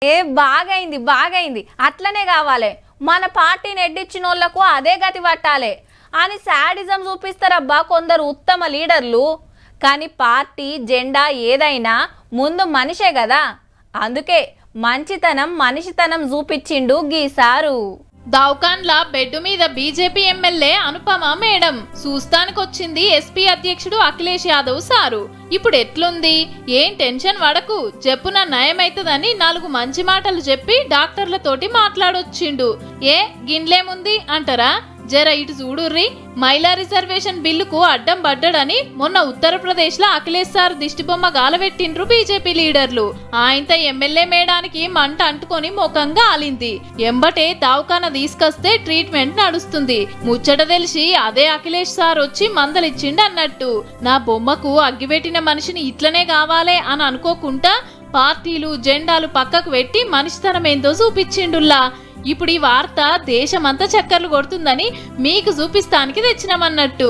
బాగైంది అట్లనే కావాలి. మన పార్టీని ఎడ్డిచ్చినోళ్లకు అదే గతి పట్టాలి అని శాడిజం చూపిస్తారబ్బా కొందరు ఉత్తమ లీడర్లు. కానీ పార్టీ జెండా ఏదైనా ముందు మనిషే కదా, అందుకే మంచితనం మనిషితనం చూపించిండు గీసారు. దౌకాన్ల బెడ్ మీద బీజేపీ ఎమ్మెల్యే అనుపమ మేడం చూస్తానికొచ్చింది ఎస్పీ అధ్యక్షుడు అఖిలేష్ యాదవ్ సారు. ఇప్పుడు ఎట్లుంది, ఏం టెన్షన్ పడకు, చెప్పున నయమైతదని 4 మంచి మాటలు చెప్పి డాక్టర్లతోటి మాట్లాడొచ్చిండు. గిన్లేముంది అంటారా, జర ఇటు చూడుర్రి. మహిళా రిజర్వేషన్ బిల్లుకు అడ్డం పడ్డాడని మొన్న ఉత్తరప్రదేశ్ లో అఖిలేష్ సార్ దిష్టిబొమ్మ గాలబెట్టిండ్రు బీజేపీ లీడర్లు. ఆయనతో ఎమ్మెల్యే మేడానికి మంట అంటుకొని ముఖంగా ఆలింది. ఎంబటే దవాఖాన తీసుకొస్తే ట్రీట్మెంట్ నడుస్తుంది. ముచ్చట తెలిసి అదే అఖిలేష్ సార్ వచ్చి మందలిచ్చిండు అన్నట్టు. నా బొమ్మకు అగ్గిపెట్టిన మనిషిని ఇట్లనే కావాలే అని అనుకోకుండా పార్టీలు జెండాలు పక్కకు పెట్టి మనిషితనం ఏందో చూపించిండుల్లా. ఇప్పుడు ఈ వార్త దేశమంతా చక్కర్లు కొడుతుందని మీకు చూపిస్తానికి తెచ్చినామన్నట్టు.